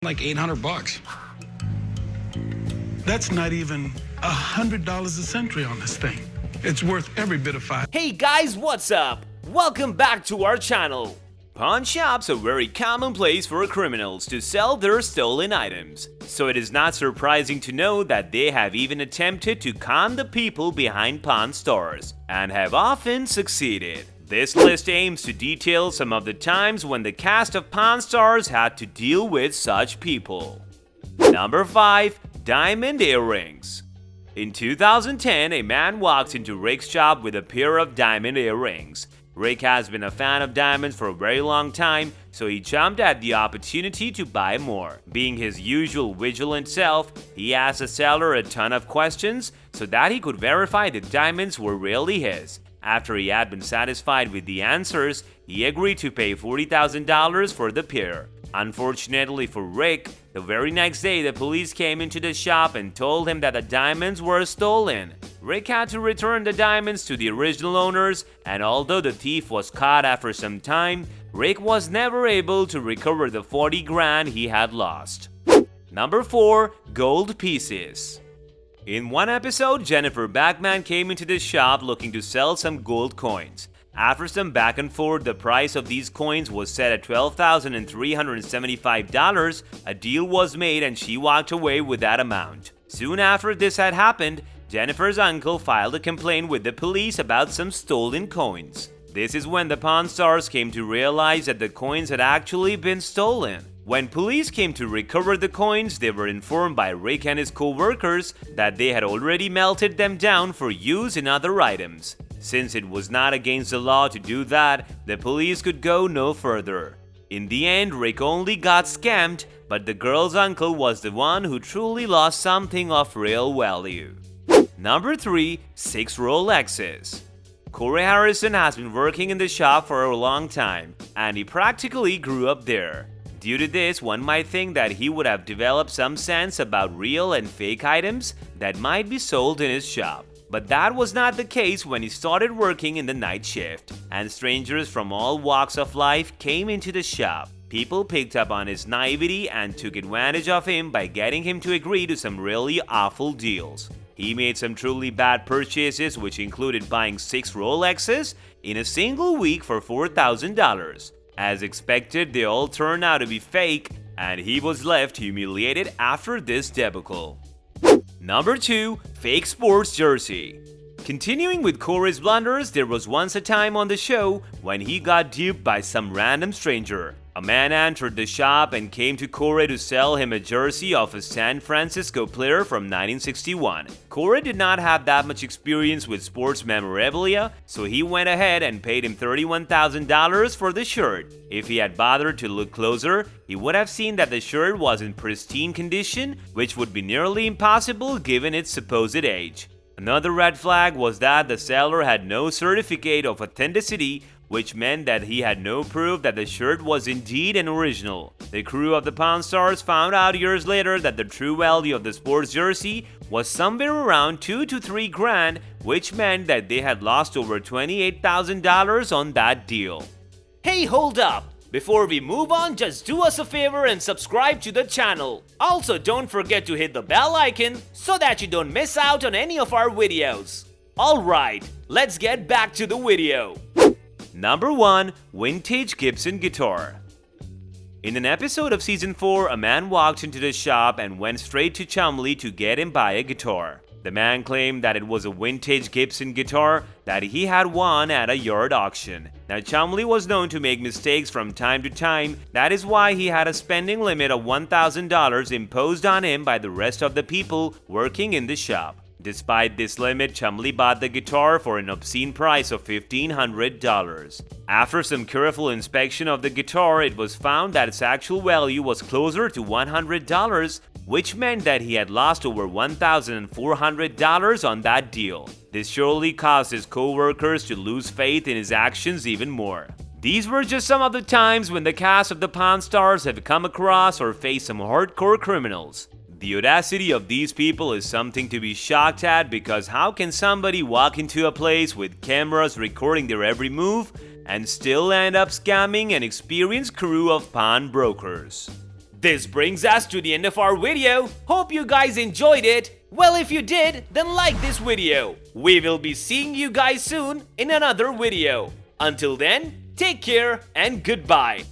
like 800 bucks. That's not even $100 a century on this thing. It's worth every bit of $5. Hey guys, what's up? Welcome back to our channel. Pawn shops are a very common place for criminals to sell their stolen items, so it is not surprising to know that they have even attempted to con the people behind pawn stores, and have often succeeded. This list aims to detail some of the times when the cast of Pawn Stars had to deal with such people. Number 5. Diamond Earrings. In 2010, a man walked into Rick's shop with a pair of diamond earrings. Rick has been a fan of diamonds for a very long time, so he jumped at the opportunity to buy more. Being his usual vigilant self, he asked the seller a ton of questions so that he could verify the diamonds were really his. After he had been satisfied with the answers, he agreed to pay $40,000 for the pair. Unfortunately for Rick, the very next day the police came into the shop and told him that the diamonds were stolen. Rick had to return the diamonds to the original owners, and although the thief was caught after some time, Rick was never able to recover the 40 grand he had lost. Number 4. Gold Pieces. In one episode, Jennifer Bachman came into the shop looking to sell some gold coins. After some back and forth, the price of these coins was set at $12,375. A deal was made and she walked away with that amount. Soon after this had happened, Jennifer's uncle filed a complaint with the police about some stolen coins. This is when the Pawn Stars came to realize that the coins had actually been stolen. When police came to recover the coins, they were informed by Rick and his co-workers that they had already melted them down for use in other items. Since it was not against the law to do that, the police could go no further. In the end, Rick only got scammed, but the girl's uncle was the one who truly lost something of real value. Number 3. 6 Rolexes. Corey Harrison has been working in the shop for a long time, and he practically grew up there. Due to this, one might think that he would have developed some sense about real and fake items that might be sold in his shop. But that was not the case when he started working in the night shift, and strangers from all walks of life came into the shop. People picked up on his naivety and took advantage of him by getting him to agree to some really awful deals. He made some truly bad purchases, which included buying 6 Rolexes in a single week for $4,000. As expected, they all turned out to be fake, and he was left humiliated after this debacle. Number 2. Fake sports jersey. Continuing with Corey's blunders, there was once a time on the show when he got duped by some random stranger. A man entered the shop and came to Corey to sell him a jersey of a San Francisco player from 1961. Corey did not have that much experience with sports memorabilia, so he went ahead and paid him $31,000 for the shirt. If he had bothered to look closer, he would have seen that the shirt was in pristine condition, which would be nearly impossible given its supposed age. Another red flag was that the seller had no certificate of authenticity, which meant that he had no proof that the shirt was indeed an original. The crew of the Pawn Stars found out years later that the true value of the sports jersey was somewhere around 2 to 3 grand, which meant that they had lost over $28,000 on that deal. Hey, hold up! Before we move on, just do us a favor and subscribe to the channel. Also, don't forget to hit the bell icon so that you don't miss out on any of our videos. Alright, let's get back to the video. Number 1. Vintage Gibson Guitar. In an episode of Season 4, a man walked into the shop and went straight to Chumlee to get him buy a guitar. The man claimed that it was a vintage Gibson guitar that he had won at a yard auction. Now, Chumlee was known to make mistakes from time to time. That is why he had a spending limit of $1,000 imposed on him by the rest of the people working in the shop. Despite this limit, Chumlee bought the guitar for an obscene price of $1,500. After some careful inspection of the guitar, it was found that its actual value was closer to $100, which meant that he had lost over $1,400 on that deal. This surely caused his co-workers to lose faith in his actions even more. These were just some of the times when the cast of the Pawn Stars have come across or faced some hardcore criminals. The audacity of these people is something to be shocked at, because how can somebody walk into a place with cameras recording their every move and still end up scamming an experienced crew of pawnbrokers? This brings us to the end of our video. Hope you guys enjoyed it. Well, if you did, then like this video. We will be seeing you guys soon in another video. Until then, take care and goodbye.